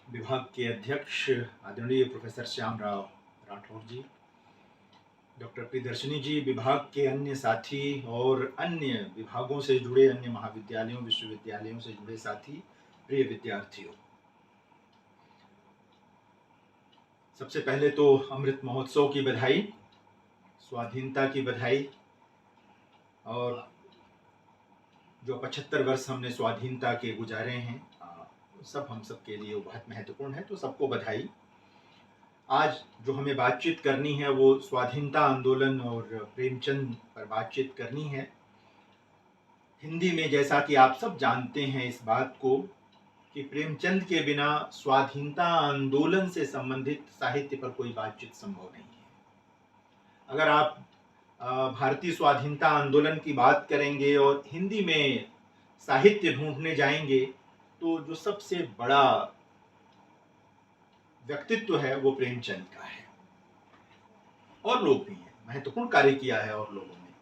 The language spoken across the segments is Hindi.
विभाग के अध्यक्ष आदरणीय प्रोफेसर श्याम राव राठौर जी, डॉक्टर प्रियदर्शिनी जी, विभाग के अन्य साथी और अन्य विभागों से जुड़े अन्य महाविद्यालयों विश्वविद्यालयों से जुड़े साथी, प्रिय विद्यार्थियों, सबसे पहले तो अमृत महोत्सव की बधाई, स्वाधीनता की बधाई। और जो 75 वर्ष हमने स्वाधीनता के गुजारे हैं, सब हम सब के लिए बहुत महत्वपूर्ण है, तो सबको बधाई। आज जो हमें बातचीत करनी है वो स्वाधीनता आंदोलन और प्रेमचंद पर बातचीत करनी है। हिंदी में, जैसा कि आप सब जानते हैं इस बात को, कि प्रेमचंद के बिना स्वाधीनता आंदोलन से संबंधित साहित्य पर कोई बातचीत संभव नहीं है। अगर आप भारतीय स्वाधीनता आंदोलन की बात करेंगे और हिंदी में साहित्य ढूंढने जाएंगे तो जो सबसे बड़ा व्यक्तित्व है वो प्रेमचंद का है। और लोग भी हैं, महत्वपूर्ण कार्य किया है और लोगों ने,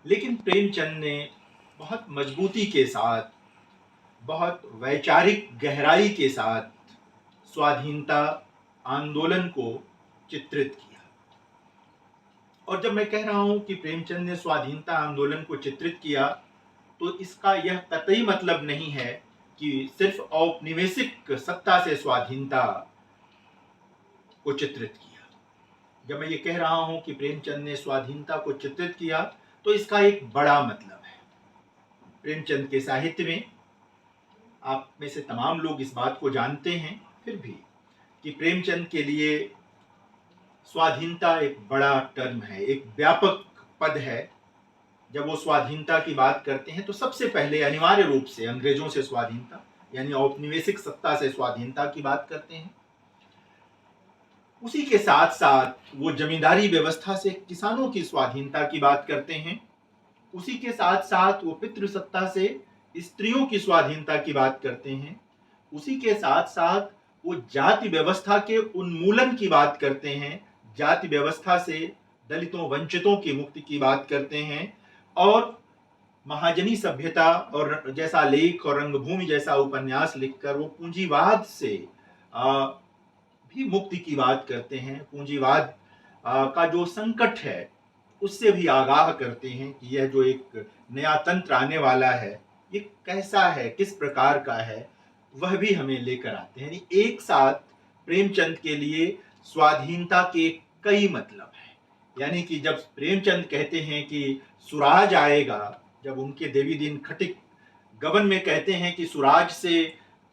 लेकिन प्रेमचंद ने बहुत मजबूती के साथ, बहुत वैचारिक गहराई के साथ स्वाधीनता आंदोलन को चित्रित किया। और जब मैं कह रहा हूं कि प्रेमचंद ने स्वाधीनता आंदोलन को चित्रित किया, तो इसका यह कतई मतलब नहीं है कि सिर्फ औपनिवेशिक सत्ता से स्वाधीनता को चित्रित किया। जब मैं ये कह रहा हूं कि प्रेमचंद ने स्वाधीनता को चित्रित किया, तो इसका एक बड़ा मतलब है। प्रेमचंद के साहित्य में, आप में से तमाम लोग इस बात को जानते हैं फिर भी, कि प्रेमचंद के लिए स्वाधीनता एक बड़ा टर्म है, एक व्यापक पद है। जब वो स्वाधीनता की बात करते हैं तो सबसे पहले अनिवार्य रूप से अंग्रेजों से स्वाधीनता, यानी औपनिवेशिक सत्ता से स्वाधीनता की बात करते हैं। उसी के साथ साथ वो जमींदारी व्यवस्था से किसानों की स्वाधीनता की बात करते हैं। उसी के साथ साथ वो पितृसत्ता से स्त्रियों की स्वाधीनता की बात करते हैं। उसी के साथ साथ वो जाति व्यवस्था के उन्मूलन की बात करते हैं, जाति व्यवस्था से दलितों वंचितों की मुक्ति की बात करते हैं। और महाजनी सभ्यता और जैसा लेख और रंगभूमि जैसा उपन्यास लिखकर वो पूंजीवाद से भी मुक्ति की बात करते हैं। पूंजीवाद का जो संकट है उससे भी आगाह करते हैं कि यह जो एक नया तंत्र आने वाला है ये कैसा है, किस प्रकार का है, वह भी हमें लेकर आते हैं। एक साथ प्रेमचंद के लिए स्वाधीनता के कई मतलब हैं। यानी कि जब प्रेमचंद कहते हैं कि सुराज आएगा, जब उनके देवी दिन खटिक गबन में कहते हैं कि सुराज से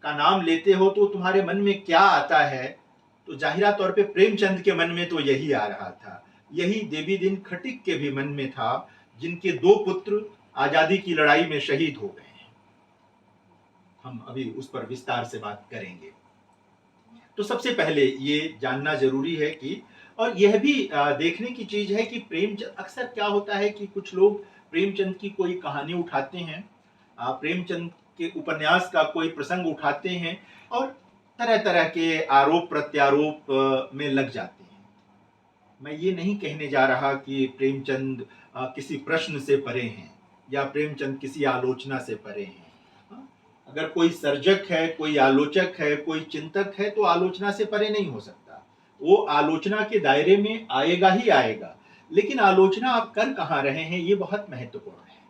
का नाम लेते हो तो तुम्हारे मन में क्या आता है, तो जाहिरा तौर पे प्रेमचंद के मन में तो यही आ रहा था। यही देवी दिन खटिक के भी मन में था, जिनके 2 पुत्र आजादी की लड़ाई में शहीद हो गए हैं। हम अभी उस पर विस्तार से बात करेंगे। तो सबसे पहले ये जानना जरूरी है कि, और यह भी देखने की चीज है कि प्रेमचंद, अक्सर क्या होता है कि कुछ लोग प्रेमचंद की कोई कहानी उठाते हैं, प्रेमचंद के उपन्यास का कोई प्रसंग उठाते हैं और तरह तरह के आरोप प्रत्यारोप में लग जाते हैं। मैं ये नहीं कहने जा रहा कि प्रेमचंद किसी प्रश्न से परे हैं या प्रेमचंद किसी आलोचना से परे हैं। अगर कोई सर्जक है, कोई आलोचक है, कोई चिंतक है, तो आलोचना से परे नहीं हो सकता। वो आलोचना के दायरे में आएगा ही आएगा, लेकिन आलोचना आप कर कहाँ रहे हैं ये बहुत महत्वपूर्ण है।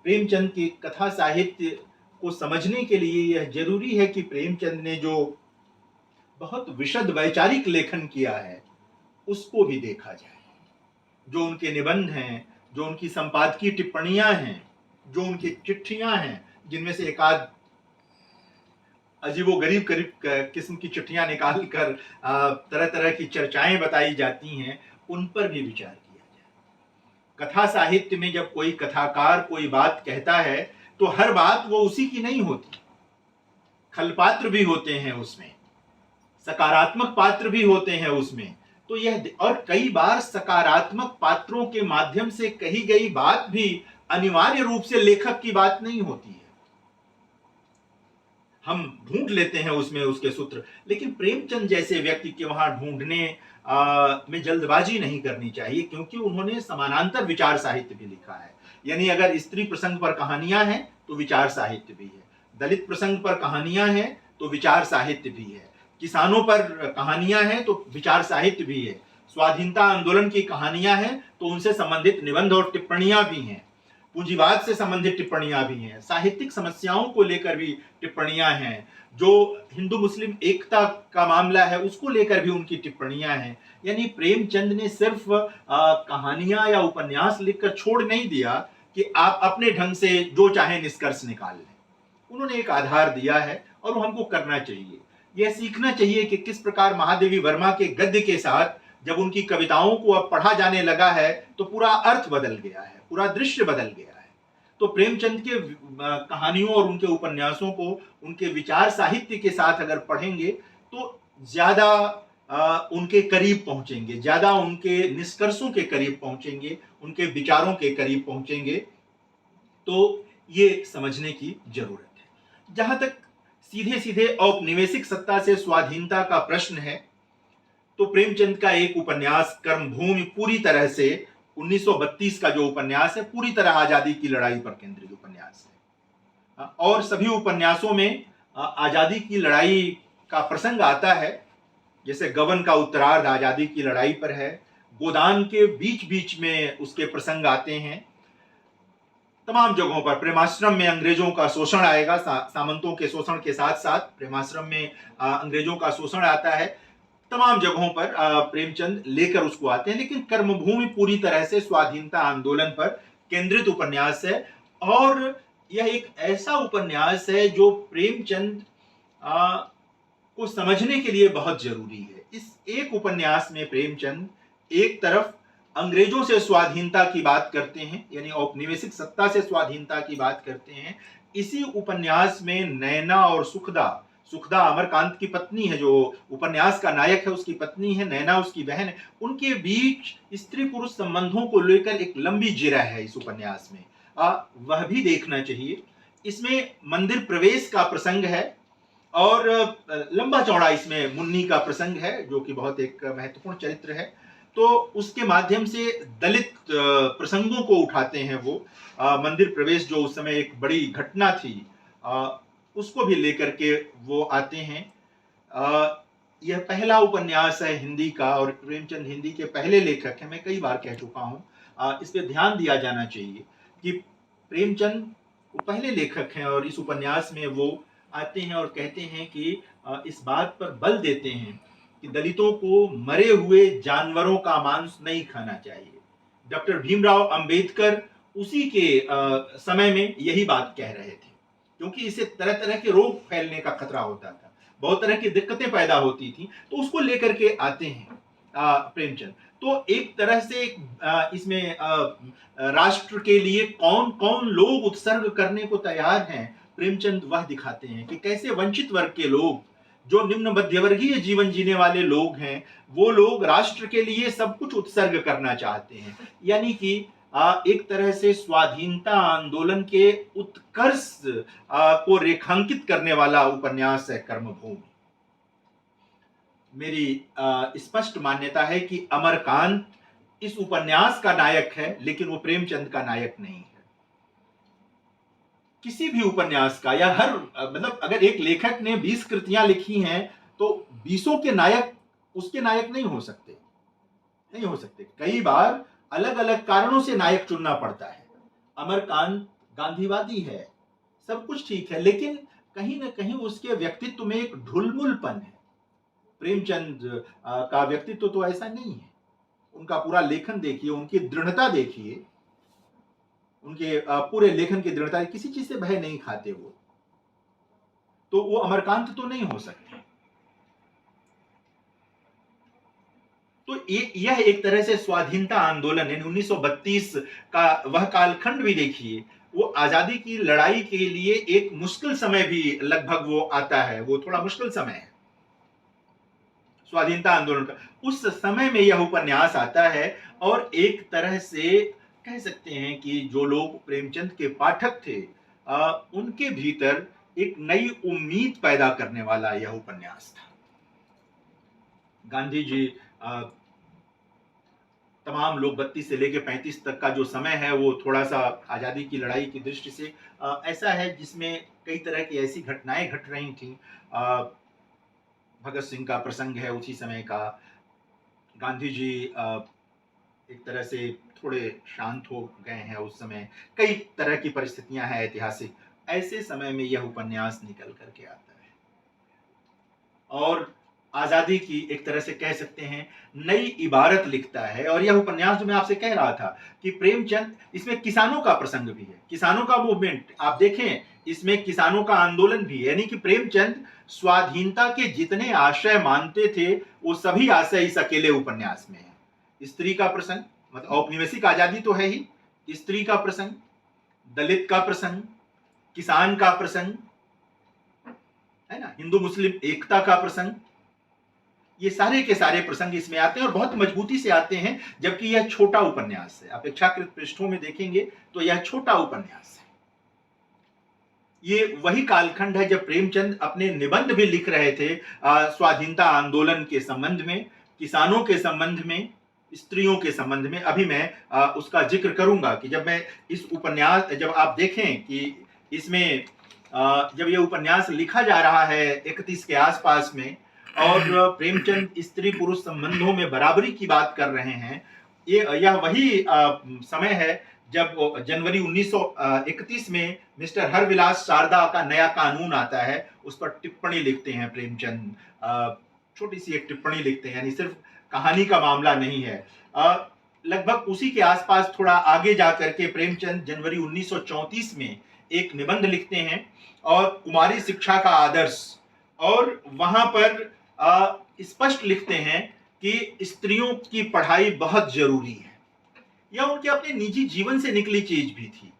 प्रेमचंद की कथा साहित्य को समझने के लिए यह जरूरी है कि प्रेमचंद ने जो बहुत विशद वैचारिक लेखन किया है उसको भी देखा जाए। जो उनके निबंध हैं, जो उनकी संपादकीय टिप्पणियां हैं, जो उनकी चिट्ठियां हैं, जिनमें से एक आध अजीबोगरीब किस्म की चिट्ठियां निकाल कर तरह तरह की चर्चाएं बताई जाती हैं, उन पर भी विचार किया जाए। कथा साहित्य में जब कोई कथाकार कोई बात कहता है तो हर बात वो उसी की नहीं होती, खलपात्र भी होते हैं उसमें, सकारात्मक पात्र भी होते हैं उसमें। तो यह, और कई बार सकारात्मक पात्रों के माध्यम से कही गई बात भी अनिवार्य रूप से लेखक की बात नहीं होती है। हम ढूंढ लेते हैं उसमें उसके सूत्र, लेकिन प्रेमचंद जैसे व्यक्ति के वहां ढूंढने में जल्दबाजी नहीं करनी चाहिए, क्योंकि उन्होंने समानांतर विचार साहित्य भी लिखा है। यानी अगर स्त्री प्रसंग पर कहानियां हैं तो विचार साहित्य भी है, दलित प्रसंग पर कहानियां हैं तो विचार साहित्य भी है, किसानों पर कहानियां हैं तो विचार साहित्य भी है, स्वाधीनता आंदोलन की कहानियां हैं तो उनसे संबंधित निबंध और टिप्पणियां भी हैं, पूंजीवाद से संबंधित टिप्पणियां भी हैं, साहित्यिक समस्याओं को लेकर भी टिप्पणियां हैं, जो हिंदू मुस्लिम एकता का मामला है उसको लेकर भी उनकी टिप्पणियां हैं। यानी प्रेमचंद ने सिर्फ कहानियां या उपन्यास लिखकर छोड़ नहीं दिया कि आप अपने ढंग से जो चाहे निष्कर्ष निकाल लें। उन्होंने एक आधार दिया है और वो हमको करना चाहिए। यह सीखना चाहिए कि किस प्रकार महादेवी वर्मा के गद्य के साथ जब उनकी कविताओं को अब पढ़ा जाने लगा है तो पूरा अर्थ बदल गया है, पूरा दृश्य बदल गया है। तो प्रेमचंद के कहानियों और उनके उपन्यासों को उनके विचार साहित्य के साथ अगर पढ़ेंगे तो ज्यादा उनके करीब पहुंचेंगे, ज्यादा उनके निष्कर्षों के करीब पहुंचेंगे, उनके विचारों के करीब पहुंचेंगे। तो ये समझने की जरूरत है। जहां तक सीधे सीधे औपनिवेशिक सत्ता से स्वाधीनता का प्रश्न है तो प्रेमचंद का एक उपन्यास कर्मभूमि पूरी तरह से 1932 का जो उपन्यास है पूरी तरह आजादी की लड़ाई पर केंद्रित उपन्यास है। और सभी उपन्यासों में आजादी की लड़ाई का प्रसंग आता है, जैसे गबन का उत्तरार्ध आजादी की लड़ाई पर है, गोदान के बीच बीच में उसके प्रसंग आते हैं, तमाम जगहों पर प्रेमाश्रम में अंग्रेजों का शोषण आएगा, सामंतों के शोषण के साथ साथ प्रेमाश्रम में अंग्रेजों का शोषण आता है। तमाम जगहों पर प्रेमचंद लेकर उसको आते हैं, लेकिन कर्मभूमि पूरी तरह से स्वाधीनता आंदोलन पर केंद्रित उपन्यास है। और यह एक ऐसा उपन्यास है जो प्रेमचंद को समझने के लिए बहुत जरूरी है। इस एक उपन्यास में प्रेमचंद एक तरफ अंग्रेजों से स्वाधीनता की बात करते हैं, यानी औपनिवेशिक सत्ता से स्वाधीनता की बात करते हैं। इसी उपन्यास में नैना और सुखदा, सुखदा अमरकांत की पत्नी है, जो उपन्यास का नायक है उसकी पत्नी है, नैना उसकी बहन है, उनके बीच स्त्री पुरुष संबंधों को लेकर एक लंबी जिरह है इस उपन्यास में। वह भी देखना चाहिए। इसमें मंदिर प्रवेश का प्रसंग है और लंबा चौड़ा इसमें मुन्नी का प्रसंग है जो कि बहुत एक महत्वपूर्ण चरित्र है। तो उसके माध्यम से दलित प्रसंगों को उठाते हैं वो। मंदिर प्रवेश जो उस समय एक बड़ी घटना थी, उसको भी लेकर के वो आते हैं। यह पहला उपन्यास है हिंदी का और प्रेमचंद हिंदी के पहले लेखक हैं, मैं कई बार कह चुका हूं। इस पे ध्यान दिया जाना चाहिए कि प्रेमचंद पहले लेखक हैं और इस उपन्यास में वो आते हैं और कहते हैं कि इस बात पर बल देते हैं कि दलितों को मरे हुए जानवरों का मांस नहीं खाना चाहिए। डॉक्टर भीमराव अंबेडकर उसी के समय में यही बात कह रहे थे, क्योंकि इससे तरह तरह के रोग फैलने का खतरा होता था, बहुत तरह की दिक्कतें पैदा होती थी। तो उसको लेकर के आते हैं प्रेमचंद। तो एक तरह से इसमें राष्ट्र के लिए कौन कौन लोग उत्सर्ग करने को तैयार हैं, प्रेमचंद वह दिखाते हैं कि कैसे वंचित वर्ग के लोग, जो निम्न मध्यवर्गीय जीवन जीने वाले लोग हैं, वो लोग राष्ट्र के लिए सब कुछ उत्सर्ग करना चाहते हैं। यानी कि एक तरह से स्वाधीनता आंदोलन के उत्कर्ष को रेखांकित करने वाला उपन्यास है कर्मभूमि। मेरी स्पष्ट मान्यता है कि अमरकांत इस उपन्यास का नायक है, लेकिन वो प्रेमचंद का नायक नहीं है। किसी भी उपन्यास का या हर मतलब अगर एक लेखक ने 20 कृतियां लिखी हैं तो 20 के नायक उसके नायक नहीं हो सकते, नहीं हो सकते। कई बार अलग अलग कारणों से नायक चुनना पड़ता है। अमरकांत गांधीवादी है, सब कुछ ठीक है, लेकिन कहीं ना कहीं उसके व्यक्तित्व में एक ढुलमुलपन है। प्रेमचंद का व्यक्तित्व तो ऐसा नहीं है। उनका पूरा लेखन देखिए, उनकी दृढ़ता देखिए, उनके पूरे लेखन की दृढ़ता, किसी चीज से भय नहीं खाते वो, तो वो अमरकांत तो नहीं हो सकते। तो यह एक तरह से स्वाधीनता आंदोलन है। 1932 का वह कालखंड भी देखिए, वो आजादी की लड़ाई के लिए एक मुश्किल समय भी लगभग वो आता है, वो थोड़ा मुश्किल समय है स्वाधीनता आंदोलन का। उस समय में यह उपन्यास आता है और एक तरह से कह सकते हैं कि जो लोग प्रेमचंद के पाठक थे उनके भीतर एक नई उम्मीद पैदा करने वाला यह उपन्यास था। गांधी जी, तमाम लोग 32 से लेकर 35 तक का जो समय है वो थोड़ा सा आजादी की लड़ाई की दृष्टि से ऐसा है जिसमें कई तरह की ऐसी घटनाएं घट रही थी। भगत सिंह का प्रसंग है उसी समय का। गांधी जी एक तरह से थोड़े शांत हो गए हैं उस समय, कई तरह की परिस्थितियां हैं ऐतिहासिक, ऐसे समय में यह उपन्यास निकल करके आता है और आजादी की एक तरह से कह सकते हैं नई इबारत लिखता है। और यह उपन्यास जो मैं आपसे कह रहा था कि प्रेमचंद, इसमें किसानों का प्रसंग भी है, किसानों का मूवमेंट आप देखें, इसमें किसानों का आंदोलन भी है। यानी कि प्रेमचंद स्वाधीनता के जितने आशय मानते थे वो सभी आशय इस अकेले उपन्यास में है। स्त्री का प्रसंग, मतलब औपनिवेशिक आजादी तो है ही, स्त्री का प्रसंग, दलित का प्रसंग, किसान का प्रसंग है ना, हिंदू मुस्लिम एकता का प्रसंग, ये सारे के सारे प्रसंग इसमें आते हैं और बहुत मजबूती से आते हैं। जबकि यह छोटा उपन्यास है, अपेक्षाकृत पृष्ठों में देखेंगे तो यह छोटा उपन्यास है। ये वही कालखंड है जब प्रेमचंद अपने निबंध भी लिख रहे थे स्वाधीनता आंदोलन के संबंध में, किसानों के संबंध में, स्त्रियों के संबंध में। अभी मैं उसका जिक्र करूंगा कि जब मैं इस उपन्यास, जब आप देखें कि इसमें जब यह उपन्यास लिखा जा रहा है 31 के आसपास में, और प्रेमचंद स्त्री पुरुष संबंधों में बराबरी की बात कर रहे हैं, यह वही समय है जब जनवरी 1931 में मिस्टर हरविलास शारदा का नया कानून आता है, उस पर टिप्पणी लिखते हैं प्रेमचंद। छोटी सी एक टिप्पणी लिखते हैं, यानी सिर्फ कहानी का मामला नहीं है। लगभग उसी के आसपास थोड़ा आगे जाकर के प्रेमचंद जनवरी 1934 में एक निबंध लिखते हैं और कुमारी शिक्षा का आदर्श, और वहां पर स्पष्ट लिखते हैं कि स्त्रियों की पढ़ाई बहुत जरूरी है। यह उनके अपने निजी जीवन से निकली चीज भी थी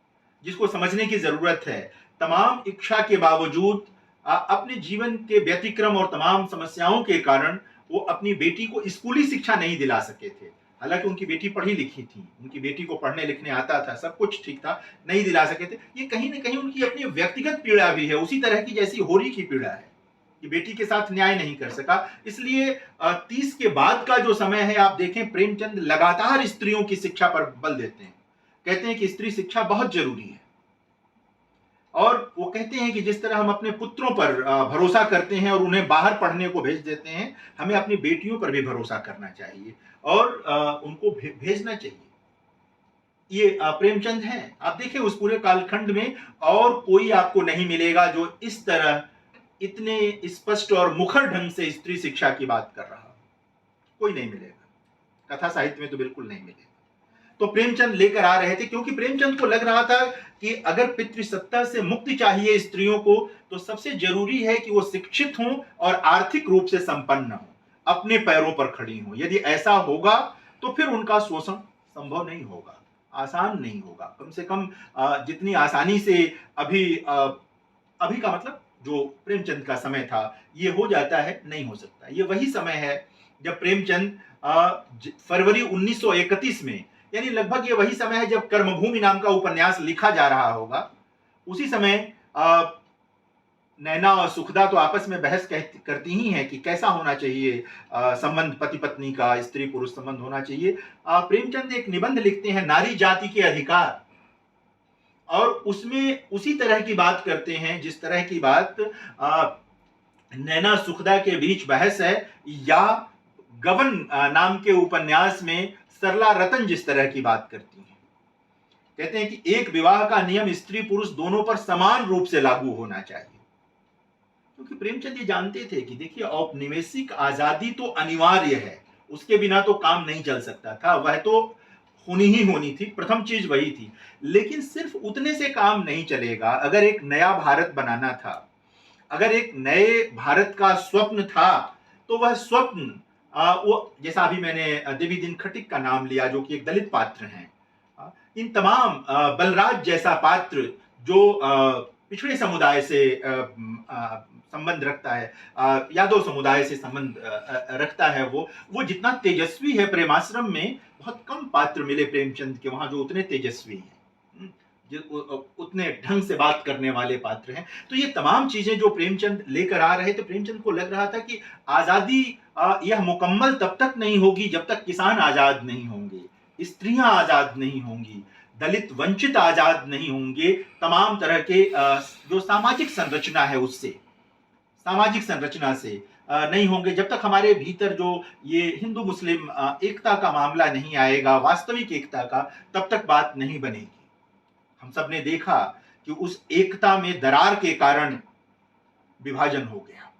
जिसको समझने की जरूरत है। तमाम इच्छा के बावजूद अपने जीवन के व्यतिक्रम और तमाम समस्याओं के कारण वो अपनी बेटी को स्कूली शिक्षा नहीं दिला सके थे। हालांकि उनकी बेटी पढ़ी लिखी थी, उनकी बेटी को पढ़ने लिखने आता था, सब कुछ ठीक था, नहीं दिला सके थे। ये कहीं ना कहीं उनकी अपनी व्यक्तिगत पीड़ा भी है, उसी तरह की जैसी होरी की पीड़ा है कि बेटी के साथ न्याय नहीं कर सका। इसलिए 30 के बाद का जो समय है, आप देखें प्रेमचंद लगातार स्त्रियों की शिक्षा पर बल देते हैं, कहते हैं कि स्त्री शिक्षा बहुत जरूरी है। और वो कहते हैं कि जिस तरह हम अपने पुत्रों पर भरोसा करते हैं और उन्हें बाहर पढ़ने को भेज देते हैं, हमें अपनी बेटियों पर भी भरोसा करना चाहिए और उनको भेजना चाहिए। ये प्रेमचंद हैं। आप देखिए उस पूरे कालखंड में और कोई आपको नहीं मिलेगा जो इस तरह इतने स्पष्ट और मुखर ढंग से स्त्री शिक्षा की बात कर रहा, कोई नहीं मिलेगा, कथा साहित्य में तो बिल्कुल नहीं मिलेगा। तो प्रेमचंद लेकर आ रहे थे क्योंकि प्रेमचंद को लग रहा था कि अगर पितृसत्ता से मुक्ति चाहिए स्त्रियों को, तो सबसे जरूरी है कि वो शिक्षित हों और आर्थिक रूप से संपन्न हों, अपने पैरों पर खड़ी हों। यदि ऐसा होगा तो फिर उनका शोषण संभव नहीं होगा, आसान नहीं होगा। कम से कम जितनी आसानी से अभी का मतलब जो प्रेमचंद का समय था ये हो जाता है, नहीं हो सकता। ये वही समय है जब प्रेमचंद फरवरी 1931 में, यानी लगभग ये वही समय है जब कर्मभूमि नाम का उपन्यास लिखा जा रहा होगा। उसी समय नैना और सुखदा तो आपस में बहस करती ही हैं कि कैसा होना चाहिए संबंध, पति पत्नी का, स्त्री पुरुष संबंध होना चाहिए। प्रेमचंद एक निबंध लिखते हैं नारी जाति के अधिकार, और उसमें उसी तरह की बात करते हैं जिस तरह की बात नैना सुखदा के बीच बहस है, या गबन नाम के उपन्यास में सरला रतन जिस तरह की बात करती हैं। कहते हैं कि एक विवाह का नियम स्त्री पुरुष दोनों पर समान रूप से लागू होना चाहिए। क्योंकि प्रेमचंद ये जानते थे कि देखिए औपनिवेशिक आजादी तो अनिवार्य है, उसके बिना तो काम नहीं चल सकता था, वह तो होनी ही होनी थी, प्रथम चीज वही थी। लेकिन सिर्फ उतने से काम नहीं चलेगा। अगर एक नया भारत बनाना था, अगर एक नए भारत का स्वप्न था, तो वह स्वप्न वो, जैसा अभी मैंने देवी दिन खटिक का नाम लिया जो कि एक दलित पात्र हैं, इन तमाम बलराज जैसा पात्र जो पिछड़े समुदाय से संबंध रखता है, यादव समुदाय से संबंध रखता है, वो जितना तेजस्वी है, प्रेमाश्रम में बहुत कम पात्र मिले प्रेमचंद के वहां जो उतने तेजस्वी हैं, उतने ढंग से बात करने वाले पात्र हैं। तो ये तमाम चीजें जो प्रेमचंद लेकर आ रहे थे, प्रेमचंद को लग रहा था कि आजादी यह मुकम्मल तब तक नहीं होगी जब तक किसान आजाद नहीं होंगे, स्त्रियां आजाद नहीं होंगी, दलित वंचित आजाद नहीं होंगे, तमाम तरह के जो सामाजिक संरचना है उससे, सामाजिक संरचना से नहीं होंगे, जब तक हमारे भीतर जो ये हिंदू मुस्लिम एकता का मामला नहीं आएगा, वास्तविक एकता का, तब तक बात नहीं बनेगी। हम सब ने देखा कि उस एकता में दरार के कारण विभाजन हो गया,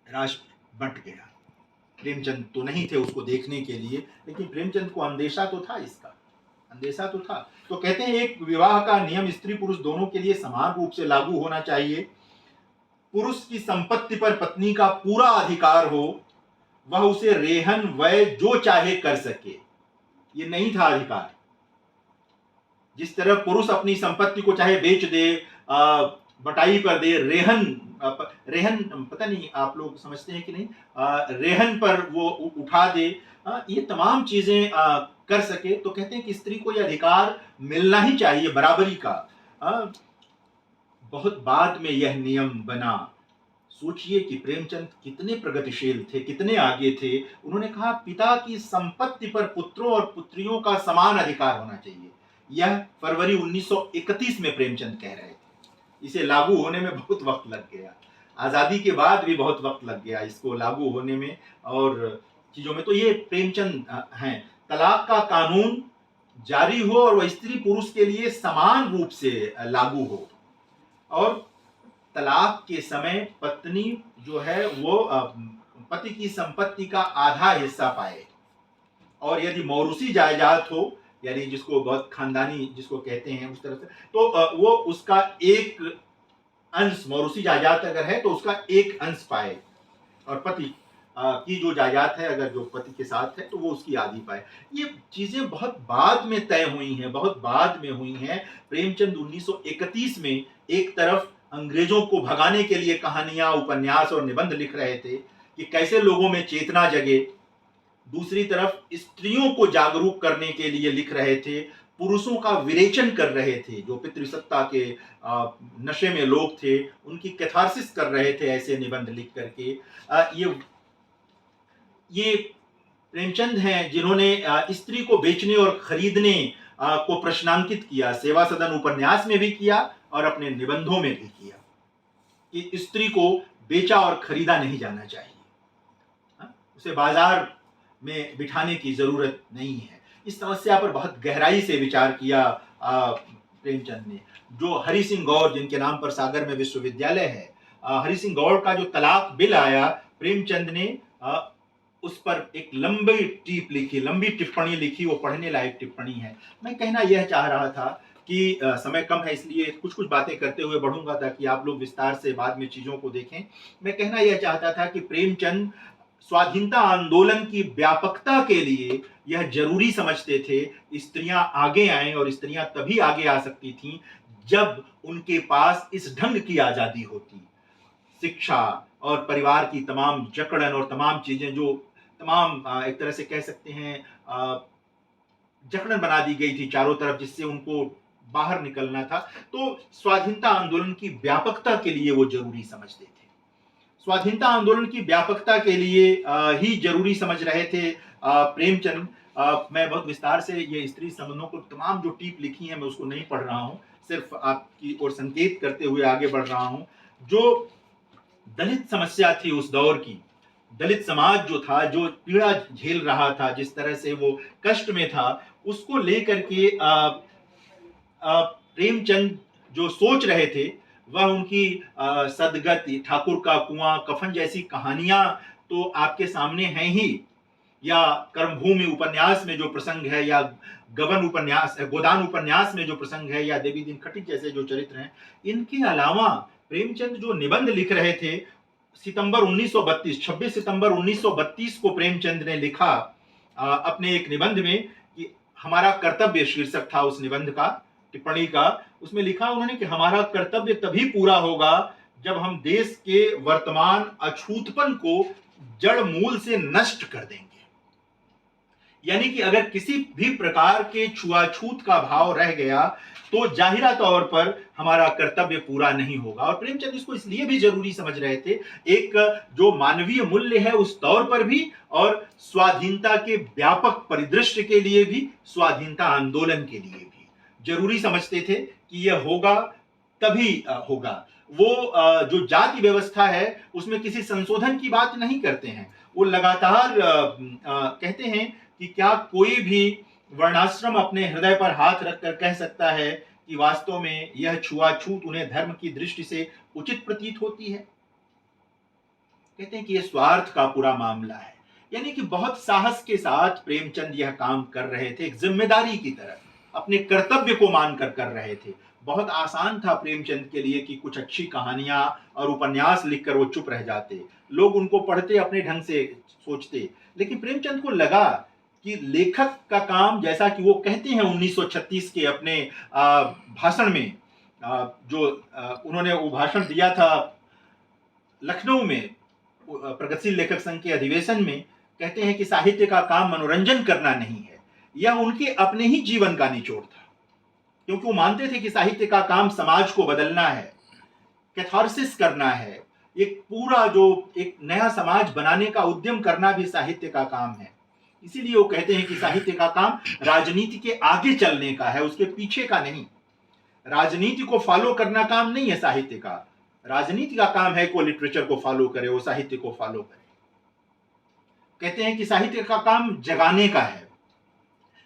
राष्ट्र बंट गया। प्रेमचंद तो नहीं थे उसको देखने के लिए, लेकिन प्रेमचंद को अंदेशा तो था, इसका अंदेशा तो था। तो कहते हैं एक विवाह का नियम स्त्री पुरुष दोनों के लिए समान रूप से लागू होना चाहिए। पुरुष की संपत्ति पर पत्नी का पूरा अधिकार हो, वह उसे रेहन वय जो चाहे कर सके। ये नहीं था अधिकार। जिस तरह पुरुष अपनी संपत्ति को चाहे बेच दे, बटाई पर दे, रेहन पता नहीं आप लोग समझते हैं कि नहीं, रेहन पर वो उठा दे, ये तमाम चीजें कर सके। तो कहते हैं कि स्त्री को यह अधिकार मिलना ही चाहिए, बराबरी का। बहुत बाद में यह नियम बना। सोचिए कि प्रेमचंद कितने प्रगतिशील थे, कितने आगे थे। उन्होंने कहा पिता की संपत्ति पर पुत्रों और पुत्रियों का समान अधिकार होना चाहिए। यह फरवरी 1931 में प्रेमचंद कह रहे थे। इसे लागू होने में बहुत वक्त लग गया, आजादी के बाद भी बहुत वक्त लग गया इसको लागू होने में और चीजों में। तो ये प्रेमचंद हैं। तलाक का कानून जारी हो और वह स्त्री पुरुष के लिए समान रूप से लागू हो, और तलाक के समय पत्नी जो है वो पति की संपत्ति का आधा हिस्सा पाए, और यदि मौरूसी जायदाद हो, यानी जिसको बहुत खानदानी जिसको कहते हैं उस तरह से, तो वो उसका एक अंश, मौरूसी जायदाद अगर है तो उसका एक अंश पाए, और पति की जो जायदाद है अगर जो पति के साथ है तो वो उसकी आधी पाए। ये चीजें बहुत बाद में तय हुई हैं, बहुत बाद में हुई हैं। प्रेमचंद 1931 में एक तरफ अंग्रेजों को भगाने के लिए कहानियां, उपन्यास और निबंध लिख रहे थे कि कैसे लोगों में चेतना जगे, दूसरी तरफ स्त्रियों को जागरूक करने के लिए लिख रहे थे, पुरुषों का विरेचन कर रहे थे, जो पितृसत्ता के नशे में लोग थे उनकी कैथारसिस कर रहे थे ऐसे निबंध लिख करके। ये प्रेमचंद हैं जिन्होंने स्त्री को बेचने और खरीदने को प्रश्नांकित किया, सेवा सदन उपन्यास में भी किया और अपने निबंधों में भी किया कि स्त्री को बेचा और खरीदा नहीं जाना चाहिए, उसे बाजार में बिठाने की जरूरत नहीं है। इस समस्या पर बहुत गहराई से विचार किया प्रेमचंद ने। जो हरि सिंह गौर, जिनके नाम पर सागर में विश्वविद्यालय है, हरि सिंह गौर का जो तलाक बिल आया, प्रेमचंद ने उस पर एक लंबी टिप्पणी लिखी। वो पढ़ने लायक टिप्पणी है। मैं कहना यह चाह रहा था कि समय कम है इसलिए कुछ कुछ बातें करते हुए बढ़ूंगा ताकि आप लोग विस्तार से बाद में चीजों को देखें। मैं कहना यह चाहता था कि प्रेमचंद स्वाधीनता आंदोलन की व्यापकता के लिए यह जरूरी समझते थे स्त्रियां आगे आएं, और स्त्रियां तभी आगे आ सकती थीं जब उनके पास इस ढंग की आजादी होती। शिक्षा और परिवार की तमाम जकड़न और तमाम चीजें जो तमाम एक तरह से कह सकते हैं जकड़न बना दी गई थी चारों तरफ, जिससे उनको बाहर निकलना था। तो स्वाधीनता आंदोलन की व्यापकता के लिए वो जरूरी समझते थे। स्वाधीनता आंदोलन की व्यापकता के लिए ही जरूरी समझ रहे थे प्रेमचंद। मैं बहुत विस्तार से ये स्त्री संबंधों को तमाम जो टीप लिखी है मैं उसको नहीं पढ़ रहा हूँ, सिर्फ आपकी ओर संकेत करते हुए आगे बढ़ रहा हूँ। जो दलित समस्या थी उस दौर की, दलित समाज जो था, जो पीड़ा झेल रहा था, जिस तरह से वो कष्ट में था, उसको लेकर के प्रेमचंद जो सोच रहे थे वह उनकी सदगति, ठाकुर का कुआं, कफन जैसी कहानियां तो आपके सामने हैं ही, या कर्मभूमि उपन्यास में जो प्रसंग है, या गोदान उपन्यास में जो प्रसंग है, या देवी दिन खटिक जैसे जो चरित्र हैं। इनके अलावा प्रेमचंद जो निबंध लिख रहे थे, 26 सितंबर 1932 को प्रेमचंद ने लिखा अपने एक निबंध में कि हमारा कर्तव्य शीर्षक था उस निबंध का, टिप्पणी का। उसमें लिखा उन्होंने कि हमारा कर्तव्य तभी पूरा होगा जब हम देश के वर्तमान अछूतपन को जड़ मूल से नष्ट कर देंगे। यानी कि अगर किसी भी प्रकार के छुआछूत का भाव रह गया तो जाहिरा तौर पर हमारा कर्तव्य पूरा नहीं होगा। और प्रेमचंद इसको इसलिए भी जरूरी समझ रहे थे, एक जो मानवीय मूल्य है उस तौर पर भी, और स्वाधीनता के व्यापक परिदृश्य के लिए भी, स्वाधीनता आंदोलन के लिए भी जरूरी समझते थे कि यह होगा तभी होगा। वो जो जाति व्यवस्था है उसमें किसी संशोधन की बात नहीं करते हैं। वो लगातार कहते हैं कि क्या कोई भी वर्णाश्रम अपने हृदय पर हाथ रखकर कह सकता है कि वास्तव में यह छुआछूत उन्हें धर्म की दृष्टि से उचित प्रतीत होती है। कहते हैं कि यह स्वार्थ का पूरा मामला है। यानी कि बहुत साहस के साथ प्रेमचंद यह काम कर रहे थे, एक जिम्मेदारी की तरह अपने कर्तव्य को मानकर कर रहे थे। बहुत आसान था प्रेमचंद के लिए कि कुछ अच्छी कहानियां और उपन्यास लिखकर वो चुप रह जाते, लोग उनको पढ़ते, अपने ढंग से सोचते। लेकिन प्रेमचंद को लगा कि लेखक का काम, जैसा कि वो कहते हैं 1936 के अपने भाषण में, जो उन्होंने वो भाषण दिया था लखनऊ में प्रगतिशील लेखक संघ के अधिवेशन में, कहते हैं कि साहित्य का काम मनोरंजन करना नहीं है। यह उनके अपने ही जीवन का निचोड़ था, क्योंकि वो मानते थे कि साहित्य का काम समाज को बदलना है, कैथारसिस करना है, एक पूरा जो एक नया समाज बनाने का उद्यम करना भी साहित्य का काम है। इसीलिए वो कहते हैं कि साहित्य का काम राजनीति के आगे चलने का है, उसके पीछे का नहीं। राजनीति को फॉलो करना काम नहीं है साहित्य का। राजनीति का काम है कि वो लिटरेचर को फॉलो करे, वो साहित्य को फॉलो करे। कहते हैं कि साहित्य का काम जगाने का है,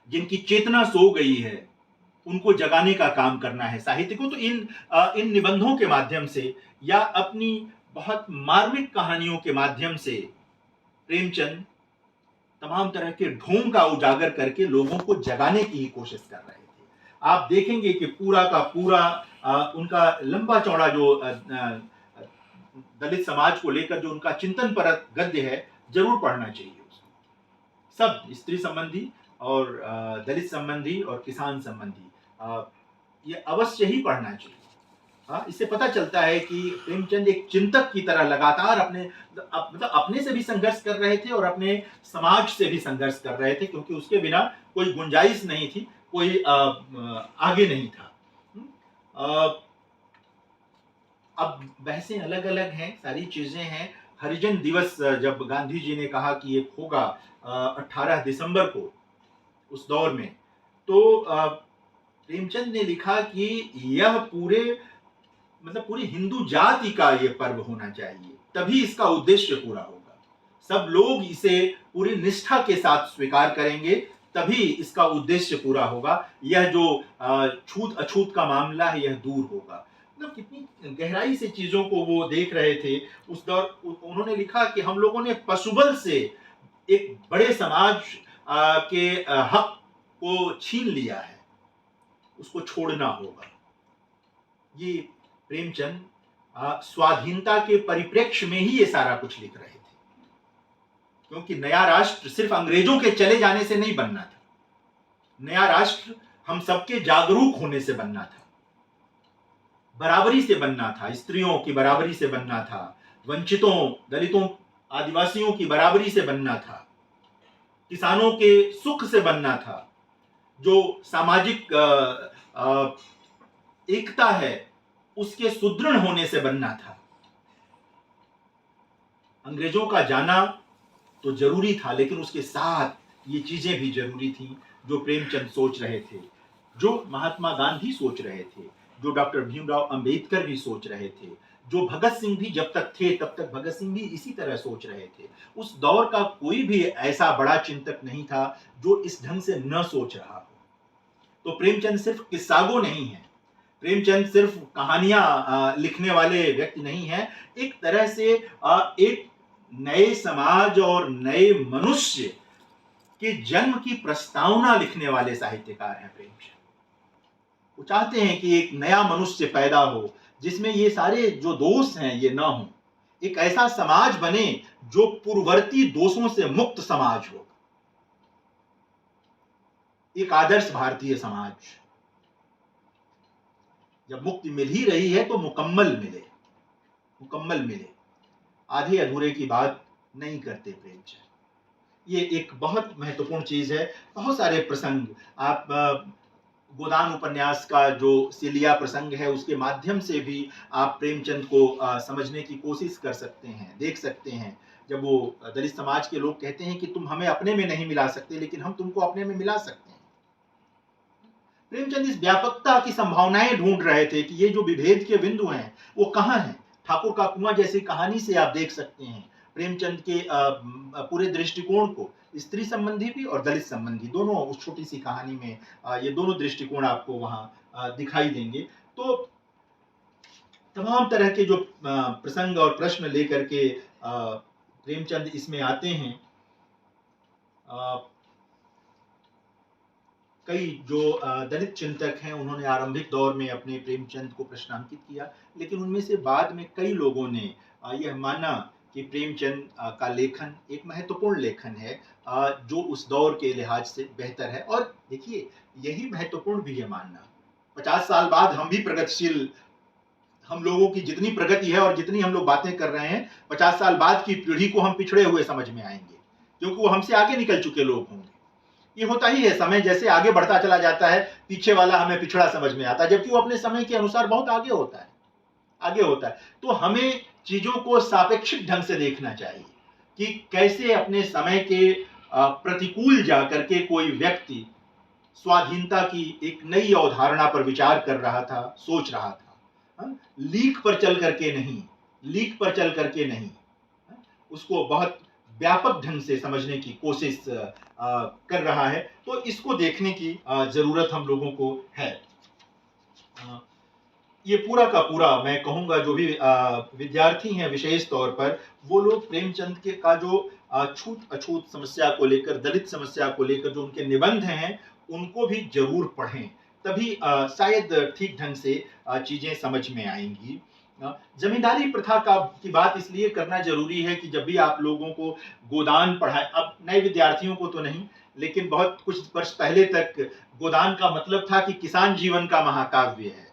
जिनकी चेतना सो गई है उनको जगाने का काम करना है साहित्य को। तो इन निबंधों के माध्यम से या अपनी बहुत मार्मिक कहानियों के माध्यम से प्रेमचंद तमाम तरह के ढोंग का उजागर करके लोगों को जगाने की कोशिश कर रहे थे। आप देखेंगे कि पूरा का पूरा उनका लंबा चौड़ा जो दलित समाज को लेकर जो उनका चिंतन परक गद्य है, जरूर पढ़ना चाहिए उसको। सब स्त्री संबंधी और दलित संबंधी और किसान संबंधी ये अवश्य ही पढ़ना चाहिए। हाँ, इससे पता चलता है कि प्रेमचंद एक चिंतक की तरह लगातार मतलब अपने से भी संघर्ष कर रहे थे और अपने समाज से भी संघर्ष कर रहे थे, क्योंकि उसके बिना कोई गुंजाइश नहीं थी, कोई आगे नहीं था। अब बहसें अलग अलग हैं, सारी चीजें हैं। हरिजन दिवस जब गांधी जी ने कहा कि ये होगा 18 दिसंबर को, उस दौर में, तो प्रेमचंद ने लिखा कि यह पूरी हिंदू जाति का ये पर्व होना चाहिए, तभी इसका उद्देश्य पूरा होगा। सब लोग इसे पूरी निष्ठा के साथ स्वीकार करेंगे, तभी इसका उद्देश्य पूरा होगा। यह जो छूत अछूत का मामला है, यह दूर होगा। मतलब कितनी गहराई से चीजों को वो देख रहे थे उस दौर। उन्होंने लिखा कि हम लोगों ने पशुबल से एक बड़े समाज के हक को छीन लिया है, उसको छोड़ना होगा। ये प्रेमचंद स्वाधीनता के परिप्रेक्ष्य में ही ये सारा कुछ लिख रहे थे, क्योंकि नया राष्ट्र सिर्फ अंग्रेजों के चले जाने से नहीं बनना था। नया राष्ट्र हम सबके जागरूक होने से बनना था, बराबरी से बनना था, स्त्रियों की बराबरी से बनना था, वंचितों, दलितों, आदिवासियों की बराबरी से बनना था, किसानों के सुख से बनना था, जो सामाजिक एकता है उसके सुदृढ़ होने से बनना था। अंग्रेजों का जाना तो जरूरी था, लेकिन उसके साथ ये चीजें भी जरूरी थी जो प्रेमचंद सोच रहे थे, जो महात्मा गांधी सोच रहे थे, जो डॉक्टर भीमराव अंबेडकर भी सोच रहे थे, जो भगत सिंह भी जब तक थे तब तक भगत सिंह भी इसी तरह सोच रहे थे। उस दौर का कोई भी ऐसा बड़ा चिंतक नहीं था जो इस ढंग से न सोच रहा हो। तो प्रेमचंद सिर्फ किस्सागो नहीं है, प्रेमचंद सिर्फ कहानियां लिखने वाले व्यक्ति नहीं है। एक तरह से एक नए समाज और नए मनुष्य के जन्म की प्रस्तावना लिखने वाले साहित्यकार हैं प्रेमचंद। वो चाहते हैं कि एक नया मनुष्य पैदा हो जिसमें ये सारे जो दोष हैं ये ना हो, एक ऐसा समाज बने जो पूर्ववर्ती दोषों से मुक्त समाज हो, एक आदर्श भारतीय समाज। जब मुक्ति मिल ही रही है तो मुकम्मल मिले, मुकम्मल मिले, आधे अधूरे की बात नहीं करते प्रेमचंद। ये एक बहुत महत्वपूर्ण चीज है। बहुत सारे प्रसंग आप गोदान उपन्यास का जो सिलिया प्रसंग है उसके माध्यम से भी आप प्रेमचंद को समझने की कोशिश कर सकते हैं, देख सकते हैं। जब वो दलित समाज के लोग कहते हैं कि तुम हमें अपने में नहीं मिला सकते, लेकिन हम तुमको अपने में मिला सकते हैं। प्रेमचंद इस व्यापकता की संभावनाएं ढूंढ रहे थे कि ये जो विभेद के बिंदु हैं वो कहाँ हैं। ठाकुर का कुआं जैसी कहानी से आप देख सकते हैं प्रेमचंद के पूरे दृष्टिकोण को, स्त्री संबंधी भी और दलित संबंधी दोनों, उस छोटी सी कहानी में ये दोनों दृष्टिकोण आपको वहां दिखाई देंगे। तो तमाम तरह के जो प्रसंग और प्रश्न लेकर के प्रेमचंद इसमें आते हैं। कई जो दलित चिंतक हैं उन्होंने आरंभिक दौर में अपने प्रेमचंद को प्रश्नांकित किया, लेकिन उनमें से बाद में कई लोगों ने यह माना कि प्रेमचंद का लेखन एक महत्वपूर्ण लेखन है जो उस दौर के लिहाज से बेहतर है। और देखिए यही महत्वपूर्ण भी है मानना। 50 साल बाद हम भी प्रगतिशील, हम लोगों की जितनी प्रगति है और जितनी हम लोग बातें कर रहे हैं, 50 साल बाद की पीढ़ी को हम पिछड़े हुए समझ में आएंगे, क्योंकि वो हमसे आगे निकल चुके लोग होंगे। ये होता ही है, समय जैसे आगे बढ़ता चला जाता है पीछे वाला हमें पिछड़ा समझ में आता है, जबकि वो अपने समय के अनुसार बहुत आगे होता है, आगे होता है। तो हमें चीजों को सापेक्षिक ढंग से देखना चाहिए कि कैसे अपने समय के प्रतिकूल जाकर के कोई व्यक्ति स्वाधीनता की एक नई अवधारणा पर विचार कर रहा था, सोच रहा था। लीक पर चल करके नहीं, लीक पर चल करके नहीं, उसको बहुत व्यापक ढंग से समझने की कोशिश कर रहा है। तो इसको देखने की जरूरत हम लोगों को है। ये पूरा का पूरा मैं कहूंगा जो भी विद्यार्थी हैं विशेष तौर पर, वो लोग प्रेमचंद के का जो छूत अछूत समस्या को लेकर, दलित समस्या को लेकर जो उनके निबंध हैं उनको भी जरूर पढ़ें, तभी शायद ठीक ढंग से चीजें समझ में आएंगी। जमींदारी प्रथा की बात इसलिए करना जरूरी है कि जब भी आप लोगों को गोदान पढ़ाए, अब नए विद्यार्थियों को तो नहीं, लेकिन बहुत कुछ वर्ष पहले तक गोदान का मतलब था कि किसान जीवन का महाकाव्य है।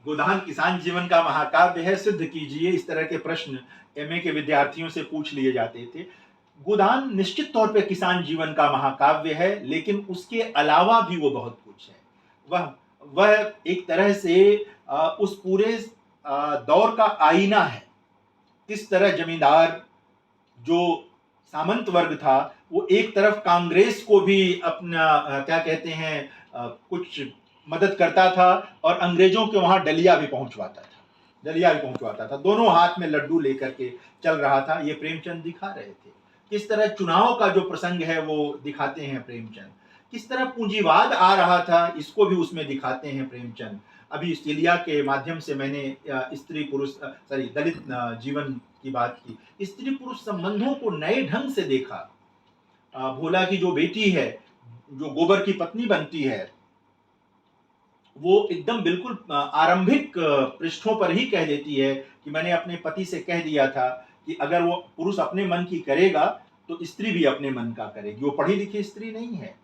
गोदान किसान जीवन का महाकाव्य है, सिद्ध कीजिए, इस तरह के प्रश्न एमए के विद्यार्थियों से पूछ लिए जाते थे। गोदान निश्चित तौर पे किसान जीवन का महाकाव्य है, लेकिन उसके अलावा भी वो बहुत कुछ है। वह एक तरह से उस पूरे दौर का आईना है। किस तरह जमींदार जो सामंत वर्ग था वो एक तरफ कांग्रेस को भी अपना क्या कहते हैं कुछ मदद करता था और अंग्रेजों के वहां डलिया भी पहुंचवाता था, दोनों हाथ में लड्डू लेकर के चल रहा था। ये प्रेमचंद दिखा रहे थे। किस तरह चुनाव का जो प्रसंग है वो दिखाते हैं प्रेमचंद। किस तरह पूंजीवाद आ रहा था इसको भी उसमें दिखाते हैं प्रेमचंद। अभी स्टीलिया के माध्यम से मैंने स्त्री पुरुष दलित जीवन की बात की। स्त्री पुरुष संबंधों को नए ढंग से देखा। भोला की जो बेटी है, जो गोबर की पत्नी बनती है, वो एकदम बिल्कुल आरंभिक पृष्ठों पर ही कह देती है कि मैंने अपने पति से कह दिया था कि अगर वो पुरुष अपने मन की करेगा तो स्त्री भी अपने मन का करेगी। वो पढ़ी लिखी स्त्री नहीं है।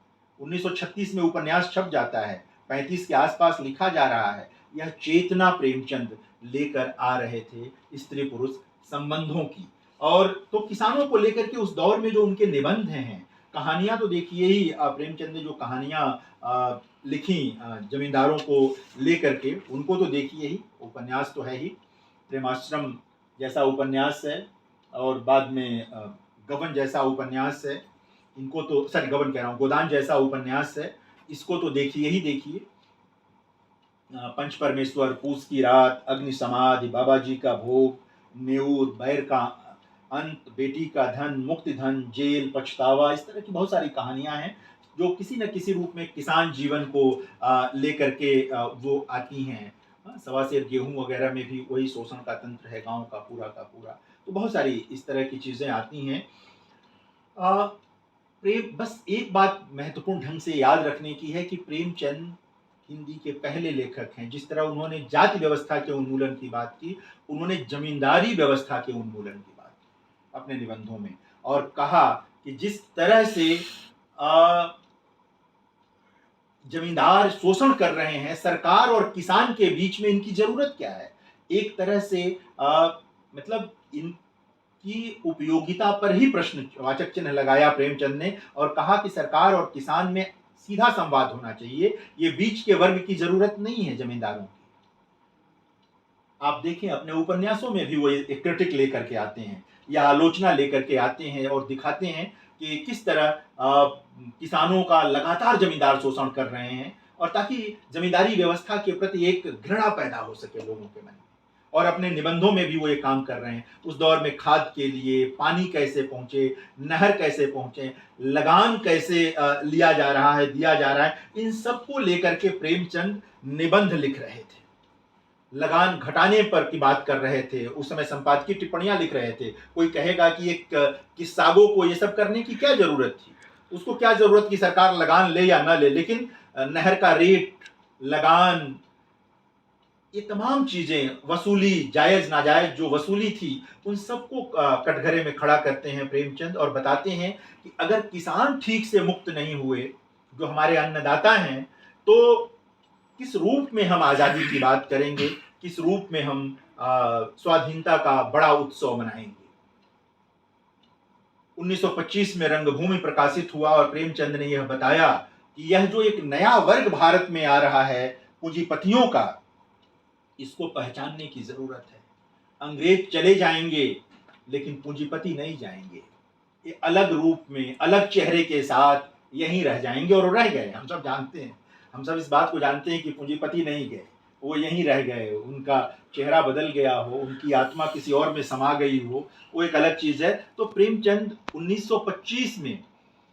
1936 में उपन्यास छप जाता है, 35 के आसपास लिखा जा रहा है। यह चेतना प्रेमचंद लेकर आ रहे थे स्त्री पुरुष संबंधों की। और तो किसानों को लेकर के उस दौर में जो उनके निबंध हैं, कहानियां तो देखिए ही, प्रेमचंद ने जो कहानियां लिखी जमींदारों को लेकर के, उनको तो देखिए ही। उपन्यास तो है ही, प्रेमाश्रम जैसा उपन्यास है और बाद में गबन जैसा उपन्यास है। इनको तो गबन कह रहा हूँ, गोदान जैसा उपन्यास है, इसको तो देखिए ही देखिए। पंच परमेश्वर, पूस की रात, अग्नि समाधि, बाबा जी का भोग, नेऊर, बैर का अंत, बेटी का धन, मुक्ति धन, जेल, पछतावा, इस तरह की बहुत सारी कहानियां हैं जो किसी न किसी रूप में किसान जीवन को लेकर के वो आती हैं। सवा सेर गेहूं वगैरह में भी वही शोषण का तंत्र है गांव का पूरा। तो बहुत सारी इस तरह की चीजें आती हैं। प्रेम, बस एक बात महत्वपूर्ण ढंग से याद रखने की है कि प्रेमचंद हिंदी के पहले लेखक हैं। जिस तरह उन्होंने जाति व्यवस्था के उन्मूलन की बात की, उन्होंने जमींदारी व्यवस्था के उन्मूलन की बात की अपने निबंधों में, और कहा कि जिस तरह से जमींदार शोषण कर रहे हैं, सरकार और किसान के बीच में इनकी जरूरत क्या है। एक तरह से मतलब इनकी उपयोगिता पर ही प्रश्नवाचक चिन्ह लगाया प्रेमचंद ने और कहा कि सरकार और किसान में सीधा संवाद होना चाहिए। ये बीच के वर्ग की जरूरत नहीं है जमींदारों की। आप देखें अपने उपन्यासों में भी वो एक क्रिटिक लेकर के आते हैं या आलोचना लेकर के आते हैं और दिखाते हैं कि किस तरह किसानों का लगातार जमींदार शोषण कर रहे हैं और ताकि जमींदारी व्यवस्था के प्रति एक घृणा पैदा हो सके लोगों के मन में। और अपने निबंधों में भी वो ये काम कर रहे हैं। उस दौर में खाद के लिए पानी कैसे पहुंचे, नहर कैसे पहुंचे, लगान कैसे लिया जा रहा है, दिया जा रहा है, इन सबको लेकर के प्रेमचंद निबंध लिख रहे थे। लगान घटाने पर की बात कर रहे थे, उस समय संपादकीय टिप्पणियां लिख रहे थे। कोई कहेगा कि एक किस्सागो को ये सब करने की क्या जरूरत थी, उसको क्या जरूरत कि सरकार लगान ले या ना ले, लेकिन नहर का रेट, लगान, ये तमाम चीजें, वसूली, जायज नाजायज जो वसूली थी, उन सबको कटघरे में खड़ा करते हैं प्रेमचंद और बताते हैं कि अगर किसान ठीक से मुक्त नहीं हुए, जो हमारे अन्नदाता हैं, तो किस रूप में हम आजादी की बात करेंगे, किस रूप में हम स्वाधीनता का बड़ा उत्सव मनाएंगे। 1925 में रंगभूमि प्रकाशित हुआ और प्रेमचंद ने यह बताया कि यह जो एक नया वर्ग भारत में आ रहा है पूंजीपतियों का, इसको पहचानने की जरूरत है। अंग्रेज चले जाएंगे लेकिन पूंजीपति नहीं जाएंगे, ये अलग रूप में, अलग चेहरे के साथ यहीं रह जाएंगे। और रह गए, हम सब जानते हैं, हम सब इस बात को जानते हैं कि पूंजीपति नहीं गए, वो यहीं रह गए। उनका चेहरा बदल गया हो, उनकी आत्मा किसी और में समा गई हो, वो एक अलग चीज है। तो प्रेमचंद 1925 में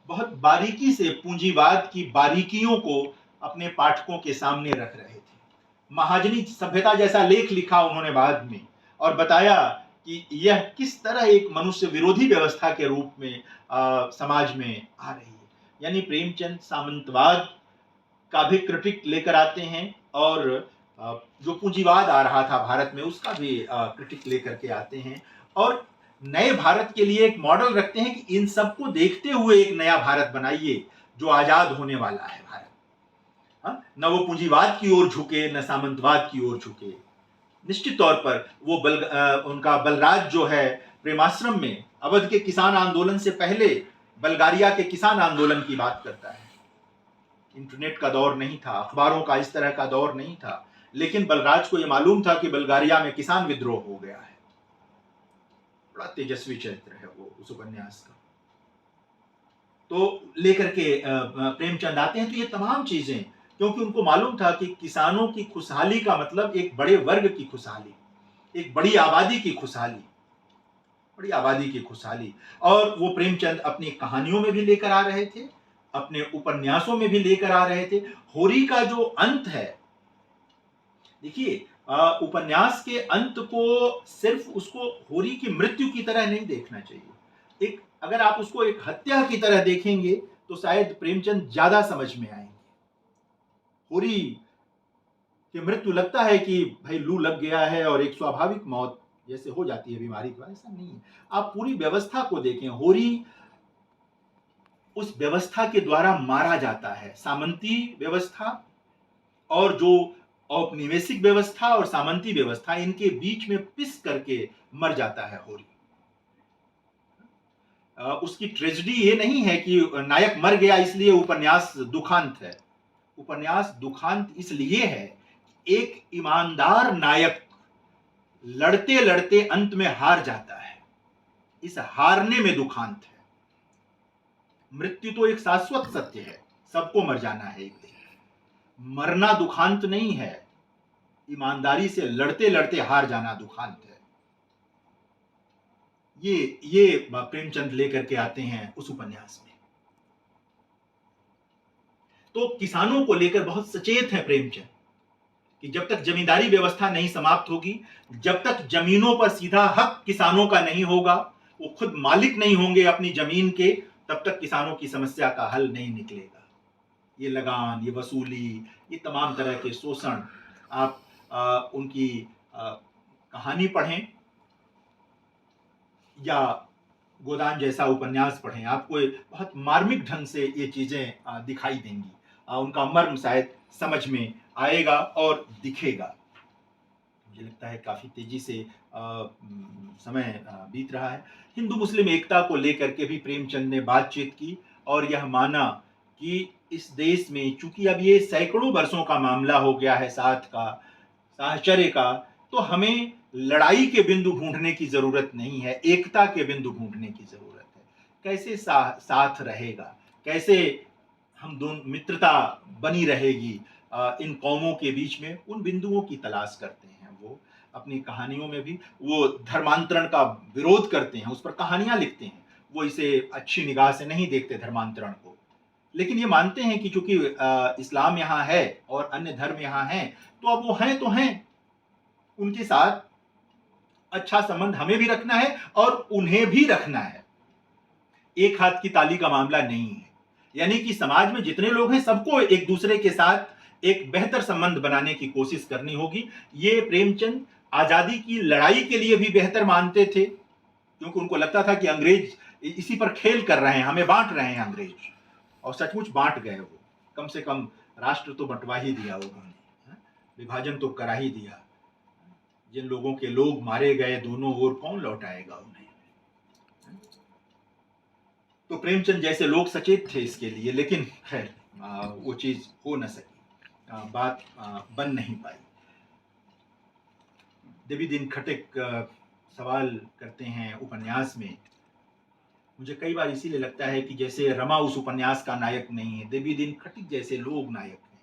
बहुत बारीकी से पूंजीवाद की बारीकियों को अपने पाठकों के सामने रख रहे थे। महाजनी सभ्यता जैसा लेख लिखा उन्होंने बाद में और बताया कि यह किस तरह एक मनुष्य विरोधी व्यवस्था के रूप में समाज में आ रही है। यानी प्रेमचंद सामंतवाद का भी क्रिटिक लेकर आते हैं और जो पूंजीवाद आ रहा था भारत में उसका भी क्रिटिक लेकर के आते हैं और नए भारत के लिए एक मॉडल रखते हैं कि इन सबको देखते हुए एक नया भारत बनाइए जो आजाद होने वाला है भारत। न वो पूंजीवाद की ओर झुके, न सामंतवाद की ओर झुके। निश्चित तौर पर वो उनका बलराज जो है प्रेमाश्रम में अवध के किसान आंदोलन से पहले बल्गारिया के किसान आंदोलन की बात करता है। इंटरनेट का दौर नहीं था, अखबारों का इस तरह का दौर नहीं था, लेकिन बलराज को यह मालूम था कि बल्गारिया में किसान विद्रोह हो गया है। बड़ा तेजस्वी चरित्र है वो उस उपन्यास का। तो लेकर के प्रेमचंद आते हैं। तो ये तमाम चीजें, क्योंकि उनको मालूम था कि किसानों की खुशहाली का मतलब एक बड़े वर्ग की खुशहाली, एक बड़ी आबादी की खुशहाली, बड़ी आबादी की खुशहाली। और वो प्रेमचंद अपनी कहानियों में भी लेकर आ रहे थे, अपने उपन्यासों में भी लेकर आ रहे थे। होरी का जो अंत है, देखिए उपन्यास के अंत को सिर्फ उसको होरी की मृत्यु की तरह नहीं देखना चाहिए। एक अगर आप उसको एक हत्या की तरह देखेंगे तो शायद प्रेमचंद ज्यादा समझ में आएंगे। होरी की मृत्यु लगता है कि भाई लू लग गया है और एक स्वाभाविक मौत जैसे हो जाती है बीमारी की, ऐसा नहीं है। आप पूरी व्यवस्था को देखें, होरी उस व्यवस्था के द्वारा मारा जाता है। सामंती व्यवस्था और जो औपनिवेशिक व्यवस्था और सामंती व्यवस्था, इनके बीच में पिस करके मर जाता है होरी। उसकी ट्रेजेडी ये नहीं है कि नायक मर गया इसलिए उपन्यास दुखांत है। उपन्यास दुखांत इसलिए है, एक ईमानदार नायक लड़ते लड़ते अंत में हार जाता है। इस हारने में दुखांत है। मृत्यु तो एक शाश्वत सत्य है, सबको मर जाना है एक दिन। मरना दुखांत नहीं है, ईमानदारी से लड़ते लड़ते हार जाना दुखांत है। ये प्रेमचंद लेकर के आते हैं उस उपन्यास में। तो किसानों को लेकर बहुत सचेत है प्रेमचंद कि जब तक जमींदारी व्यवस्था नहीं समाप्त होगी, जब तक जमीनों पर सीधा हक किसानों का नहीं होगा, वो खुद मालिक नहीं होंगे अपनी जमीन के, तब तक किसानों की समस्या का हल नहीं निकलेगा। ये लगान, ये वसूली, ये तमाम तरह के शोषण, आप उनकी कहानी पढ़ें या गोदान जैसा उपन्यास पढ़ें, आपको बहुत मार्मिक ढंग से ये चीजें दिखाई देंगी। उनका मर्म शायद समझ में आएगा और दिखेगा। मुझे लगता है काफी तेजी से समय बीत रहा है। हिंदू मुस्लिम एकता को लेकर के भी प्रेमचंद ने बातचीत की और यह माना कि इस देश में चूंकि अब ये सैकड़ों वर्षों का मामला हो गया है साथ का, साहचर्य का, तो हमें लड़ाई के बिंदु ढूंढने की जरूरत नहीं है, एकता के बिंदु ढूंढने की जरूरत है। कैसे साथ रहेगा, कैसे हम दोनों मित्रता बनी रहेगी, इन कौमों के बीच में उन बिंदुओं की तलाश करते हैं। वो अपनी कहानियों में भी वो धर्मांतरण का विरोध करते हैं, उस पर कहानियां लिखते हैं। वो इसे अच्छी निगाह से नहीं देखते धर्मांतरण को, लेकिन ये मानते हैं कि चूंकि इस्लाम यहाँ है और अन्य धर्म यहाँ हैं, तो अब वो हैं तो हैं, उनके साथ अच्छा संबंध हमें भी रखना है और उन्हें भी रखना है। एक हाथ की ताली का मामला नहीं है। यानी कि समाज में जितने लोग हैं सबको एक दूसरे के साथ एक बेहतर संबंध बनाने की कोशिश करनी होगी। ये प्रेमचंद आजादी की लड़ाई के लिए भी बेहतर मानते थे, क्योंकि उनको लगता था कि अंग्रेज इसी पर खेल कर रहे हैं, हमें बांट रहे हैं अंग्रेज, और सचमुच बांट गए। वो कम से कम राष्ट्र तो बंटवा ही दिया उन्होंने, विभाजन तो करा ही दिया। जिन लोगों के लोग मारे गए दोनों ओर, कौन लौटाएगा उन्हें? तो प्रेमचंद जैसे लोग सचेत थे इसके लिए, लेकिन खैर वो चीज हो न सकी, बात बन नहीं पाई। देवी दिन खटिक सवाल करते हैं उपन्यास में, मुझे कई बार इसीलिए लगता है कि जैसे रमा उस उपन्यास का नायक नहीं है, देवी दिन खटिक जैसे लोग नायक हैं।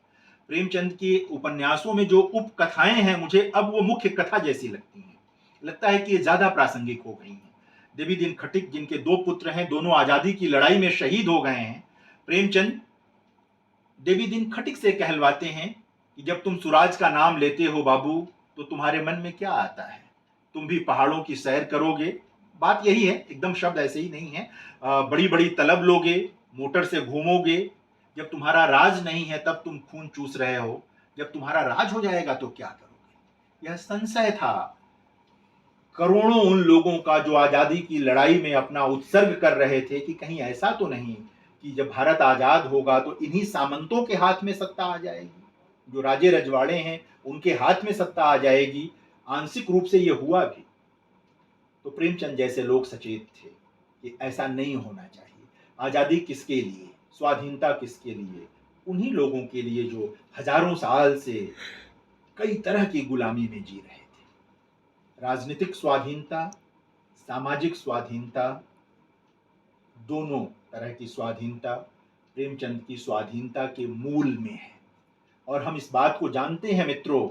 प्रेमचंद के उपन्यासों में जो उपकथाएं हैं, मुझे अब वो मुख्य कथा जैसी लगती हैं। लगता है कि ये ज्यादा प्रासंगिक हो गई हैं। देवी दिन खटिक, जिनके 2 पुत्र हैं, दोनों आजादी की लड़ाई में शहीद हो गए हैं। प्रेमचंद देवी दिन खटिक से कहलवाते हैं कि जब तुम सुराज का नाम लेते हो बाबू, तो तुम्हारे मन में क्या आता है? तुम भी पहाड़ों की सैर करोगे, बात यही है, एकदम शब्द ऐसे ही नहीं है। बड़ी बड़ी तलब लोगे, मोटर से घूमोगे। जब तुम्हारा राज नहीं है तब तुम खून चूस रहे हो, जब तुम्हारा राज हो जाएगा तो क्या करोगे? यह संशय था करोड़ों उन लोगों का जो आजादी की लड़ाई में अपना उत्सर्ग कर रहे थे, कि कहीं ऐसा तो नहीं कि जब भारत आजाद होगा तो इन्हीं सामंतों के हाथ में सत्ता आ जाएगी, जो राजे रजवाड़े हैं उनके हाथ में सत्ता आ जाएगी। आंशिक रूप से यह हुआ भी। तो प्रेमचंद जैसे लोग सचेत थे कि ऐसा नहीं होना चाहिए। आजादी किसके लिए, स्वाधीनता किसके लिए? उन्हीं लोगों के लिए जो हजारों साल से कई तरह की गुलामी में जी रहे थे। राजनीतिक स्वाधीनता, सामाजिक स्वाधीनता, दोनों तरह की स्वाधीनता प्रेमचंद की स्वाधीनता के मूल में है। और हम इस बात को जानते हैं मित्रों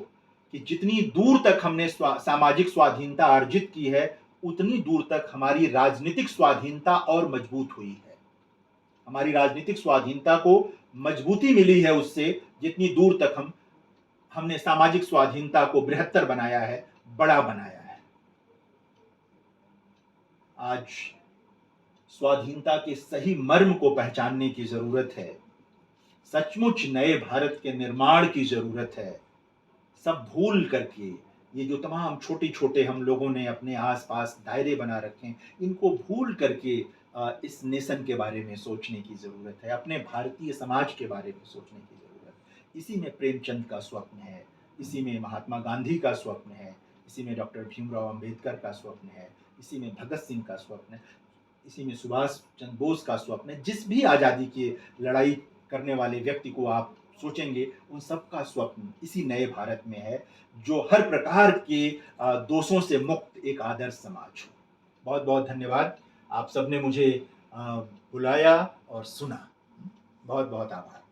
कि जितनी दूर तक हमने सामाजिक स्वाधीनता अर्जित की है, उतनी दूर तक हमारी राजनीतिक स्वाधीनता और मजबूत हुई है। हमारी राजनीतिक स्वाधीनता को मजबूती मिली है उससे, जितनी दूर तक हमने सामाजिक स्वाधीनता को बृहत्तर बनाया है, बड़ा बनाया है। आज स्वाधीनता के सही मर्म को पहचानने की जरूरत है। सचमुच नए भारत के निर्माण की जरूरत है। सब भूल करके ये जो तमाम छोटे छोटे हम लोगों ने अपने आसपास दायरे बना रखे हैं, इनको भूल करके इस नेशन के बारे में सोचने की जरूरत है, अपने भारतीय समाज के बारे में सोचने की जरूरत है। इसी में प्रेमचंद का स्वप्न है, इसी में महात्मा गांधी का स्वप्न है, इसी में डॉक्टर भीमराव अंबेडकर का स्वप्न है, इसी में भगत सिंह का स्वप्न है, इसी में सुभाष चंद्र बोस का स्वप्न है। जिस भी आज़ादी की लड़ाई करने वाले व्यक्ति को आप सोचेंगे, उन सबका स्वप्न इसी नए भारत में है, जो हर प्रकार के दोषों से मुक्त एक आदर्श समाज हो। बहुत बहुत धन्यवाद, आप सबने मुझे बुलाया और सुना। बहुत बहुत आभार।